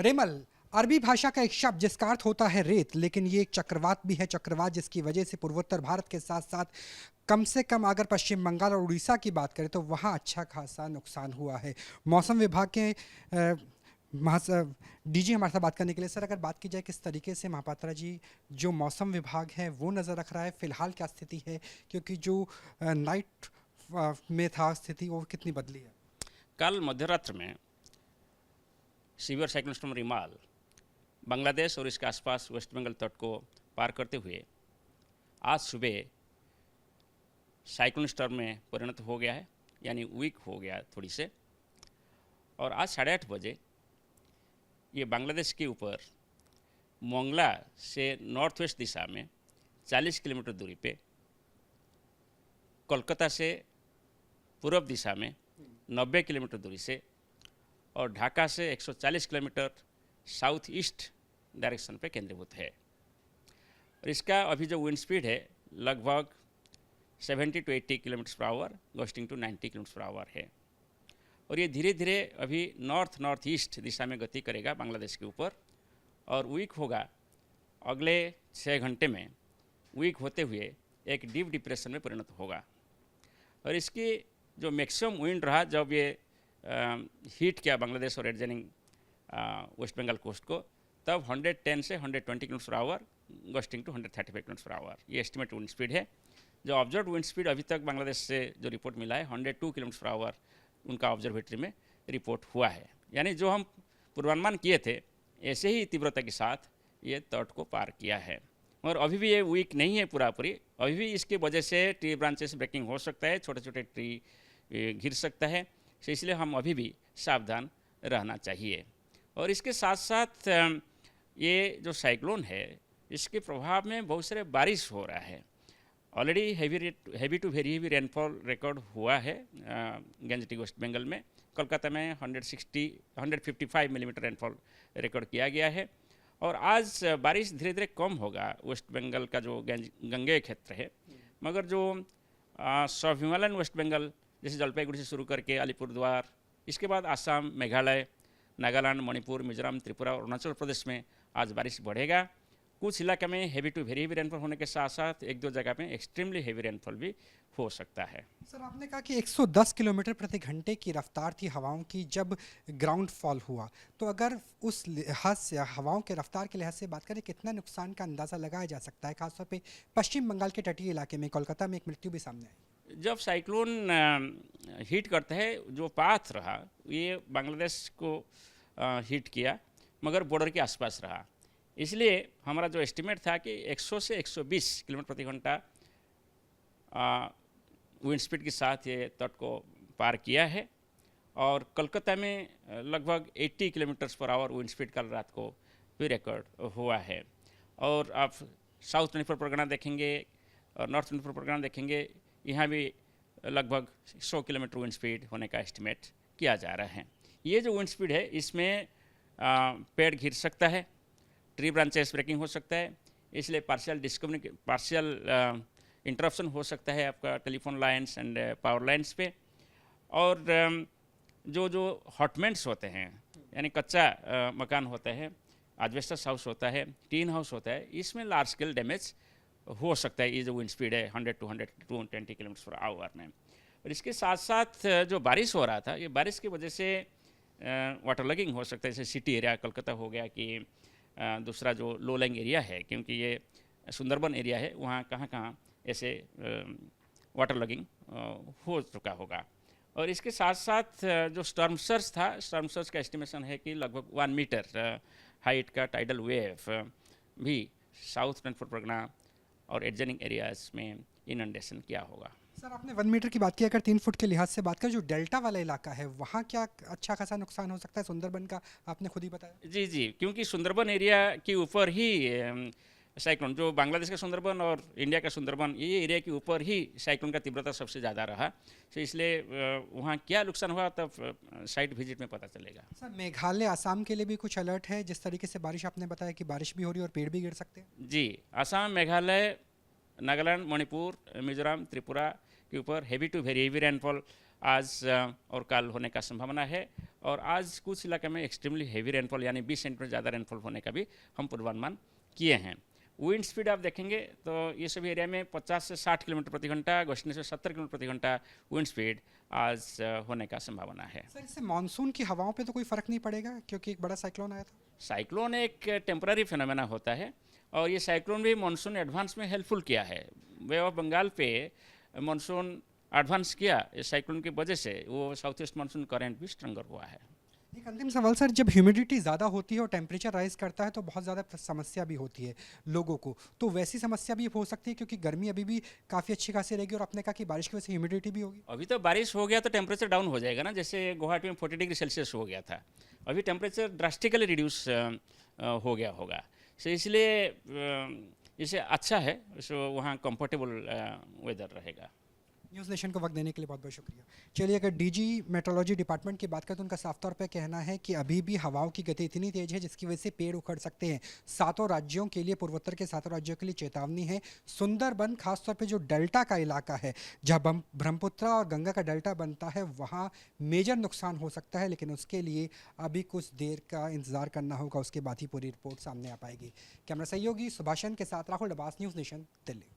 रेमल अरबी भाषा का एक शब्द जिसका अर्थ होता है रेत, लेकिन ये एक चक्रवात भी है। चक्रवात जिसकी वजह से पूर्वोत्तर भारत के साथ साथ कम से कम अगर पश्चिम बंगाल और उड़ीसा की बात करें तो वहाँ अच्छा खासा नुकसान हुआ है। मौसम विभाग के डीजी हमारे साथ बात करने के लिए। सर, अगर बात की जाए किस तरीके से महापात्रा जी जो मौसम विभाग है वो नज़र रख रहा है, फिलहाल क्या स्थिति है, क्योंकि जो नाइट में था स्थिति वो कितनी बदली है? कल मध्यरात्र में severe cyclone storm Rimal Bangladesh और इसके आसपास वेस्ट बंगाल तट को पार करते हुए आज सुबह साइक्लोन स्टॉर्म में परिणत हो गया है, यानी वीक हो गया थोड़ी से। और आज 8:30 बजे ये बांग्लादेश के ऊपर मोंगला से नॉर्थ वेस्ट दिशा में 40 किलोमीटर दूरी पे, कोलकाता से पूर्व दिशा में 90 किलोमीटर दूरी से और ढाका से 140 किलोमीटर साउथ ईस्ट डायरेक्शन पे केंद्रीभूत है। और इसका अभी जो विंड स्पीड है लगभग 70 to 80 kilometre per hour, gusting to 90 kilometre per hour है। और ये धीरे धीरे अभी नॉर्थ ईस्ट दिशा में गति करेगा बांग्लादेश के ऊपर और वीक होगा। अगले 6 घंटे में वीक होते हुए एक डीप डिप्रेशन में परिणत होगा। और इसकी जो मैक्सिमम विंड रहा जब ये हीट किया बांग्लादेश और एडजनिंग वेस्ट बंगाल कोस्ट को, तब 110 से 120 kilometre per hour, gusting to 135 kilometre per hour ये एस्टिमेट विंड स्पीड है। जो ऑब्जर्व विंड स्पीड अभी तक बांग्लादेश से जो रिपोर्ट मिला है 102 किलोमीटर पर आवर उनका ऑब्जर्वेटरी में रिपोर्ट हुआ है। यानी जो हम पूर्वानुमान किए थे ऐसे ही तीव्रता के साथ ये तट को पार किया है। और अभी भी ये वीक नहीं है पूरी, अभी भी इसकी वजह से ट्री ब्रांचेस ब्रेकिंग हो सकता है, छोटे छोटे ट्री गिर सकता है। तो इसलिए हम अभी भी सावधान रहना चाहिए। और इसके साथ साथ ये जो साइक्लोन है इसके प्रभाव में बहुत सारे बारिश हो रहा है। Already heavy to very heavy rainfall record हुआ है गंजटी वेस्ट बंगाल में। कोलकाता में 155 मिलीमीटर रेनफॉल रिकॉर्ड किया गया है। और आज बारिश धीरे धीरे कम होगा वेस्ट बंगाल का जो गंगेय क्षेत्र है, मगर जो सब हिमालयन वेस्ट बंगाल जैसे जलपाईगुड़ी से शुरू करके अलीपुरद्वार, इसके बाद आसाम, मेघालय, नागालैंड, मणिपुर, मिजोरम, त्रिपुरा और अरुणाचल प्रदेश में आज बारिश बढ़ेगा। कुछ इलाके में heavy to very heavy rainfall होने के साथ साथ एक दो जगह में एक्सट्रीमली हेवी रेनफॉल भी हो सकता है। सर, आपने कहा कि 110 किलोमीटर प्रति घंटे की रफ्तार थी हवाओं की जब ग्राउंड फॉल हुआ, तो अगर उस लिहाज से हवाओं के रफ्तार के लिहाज से बात करें कितना नुकसान का अंदाज़ा लगाया जा सकता है, खासतौर पे पश्चिम बंगाल के तटीय इलाके में? कोलकाता में एक मृत्यु भी सामने आई। जब साइक्लोन हिट करता है, जो पाथ रहा ये बांग्लादेश को हिट किया मगर बॉर्डर के आसपास रहा, इसलिए हमारा जो एस्टिमेट था कि 100 से 120 किलोमीटर प्रति घंटा विंड स्पीड के साथ ये तट को पार किया है। और कोलकाता में लगभग 80 kilometre per our wind speed कल रात को भी रिकॉर्ड हुआ है। और आप साउथ 24 परगना देखेंगे और नॉर्थ 24 परगना देखेंगे, यहाँ भी लगभग 100 किलोमीटर विंड स्पीड होने का एस्टिमेट किया जा रहा है। ये जो विंड स्पीड है इसमें पेड़ गिर सकता है, ट्री ब्रांचेस ब्रेकिंग हो सकता है, इसलिए पार्शियल इंटरप्शन हो सकता है आपका telephone lines and power lines पे। और जो हॉटमेंट्स होते हैं यानी कच्चा मकान होता है, एस्बेस्टस हाउस होता है, टीन हाउस होता है, इसमें लार्ज स्केल डैमेज हो सकता है। ये जो विंड स्पीड है 100 to 120 किलोमीटर पर आवर में। और इसके साथ साथ जो बारिश हो रहा था, ये बारिश की वजह से वाटर लगिंग हो सकता है, जैसे सिटी एरिया कोलकाता हो गया कि दूसरा जो लो लैंग एरिया है, क्योंकि ये सुंदरबन एरिया है, वहाँ कहाँ ऐसे वाटर लगिंग हो चुका होगा। और इसके साथ साथ जो स्टॉर्म सर्ज था, स्टॉर्म सर्ज का एस्टिमेशन है कि लगभग 1 मीटर हाइट का टाइडल वेव भी साउथ 24 परगना और एडजनिंग एरियाज में इनंडेशन किया होगा। सर, आपने 1 मीटर की बात की, अगर 3 फुट के लिहाज से बात करें जो डेल्टा वाला इलाका है वहाँ क्या अच्छा खासा नुकसान हो सकता है? सुंदरबन का आपने खुद ही बताया। जी, क्योंकि सुंदरबन एरिया के ऊपर ही साइक्लोन, जो बांग्लादेश का सुंदरबन और इंडिया का सुंदरबन, ये एरिया के ऊपर ही साइक्लोन का तीव्रता सबसे ज़्यादा रहा। तो इसलिए वहाँ क्या नुकसान हुआ तब साइट विजिट में पता चलेगा। सर, मेघालय, आसाम के लिए भी कुछ अलर्ट है? जिस तरीके से बारिश आपने बताया कि बारिश भी हो रही है और पेड़ भी गिर सकते हैं। जी, आसाम, मेघालय, नागालैंड, मणिपुर, मिजोरम, त्रिपुरा के ऊपर heavy to very heavy rainfall आज और कल होने का संभावना है। और आज कुछ इलाके में एक्सट्रीमली हेवी रेनफॉल यानी 20 सेंटीमीटर ज़्यादा रेनफॉल होने का भी हम पूर्वानुमान किए हैं। विंड स्पीड आप देखेंगे तो ये सभी एरिया में 50 से 60 किलोमीटर प्रति घंटा, गश्ती से 70 किलोमीटर प्रति घंटा विंड स्पीड आज होने का संभावना है। सर, इससे मानसून की हवाओं पे तो कोई फ़र्क नहीं पड़ेगा क्योंकि एक बड़ा साइक्लोन आया था? साइक्लोन एक टेम्पररी फिनोमेना होता है और ये साइक्लोन भी मानसून एडवांस में हेल्पफुल किया है। वे ऑफ बंगाल पे मानसून एडवांस किया इस साइक्लोन की वजह से, वो साउथ ईस्ट मानसून करंट भी स्ट्रंगर हुआ है। एक अंतिम सवाल सर, जब ह्यूमिडिटी ज़्यादा होती है और टेम्परेचर राइज करता है तो बहुत ज़्यादा समस्या भी होती है लोगों को, तो वैसी समस्या भी हो सकती है क्योंकि गर्मी अभी भी काफ़ी अच्छी खासी रहेगी और आपने कहा कि बारिश की वजह से ह्यूमिडिटी भी होगी? अभी तो बारिश हो गया तो टेम्परेचर डाउन हो जाएगा ना, जैसे गुवाहाटी में 40 डिग्री सेल्सियस हो गया था, अभी टेम्परेचर ड्रास्टिकली रिड्यूस हो गया होगा। सो इसलिए इसे अच्छा है, सो वहाँ कंफर्टेबल वेदर रहेगा। न्यूज़ नेशन को वक्त देने के लिए बहुत बहुत शुक्रिया। चलिए, अगर डीजी मेट्रोलॉजी डिपार्टमेंट की बात करें तो उनका साफ तौर पे कहना है कि अभी भी हवाओं की गति इतनी तेज़ है जिसकी वजह से पेड़ उखड़ सकते हैं। सातों राज्यों के लिए, पूर्वोत्तर के सातों राज्यों के लिए चेतावनी है। सुंदरबन खासतौर पे जो डेल्टा का इलाका है जहाँ ब्रह्मपुत्रा और गंगा का डेल्टा बनता है वहाँ मेजर नुकसान हो सकता है, लेकिन उसके लिए अभी कुछ देर का इंतज़ार करना होगा, उसके बाद ही पूरी रिपोर्ट सामने आ पाएगी। कैमरा सहयोगी सुभाषन के साथ राहुल अब्बास, न्यूज़ नेशन, दिल्ली।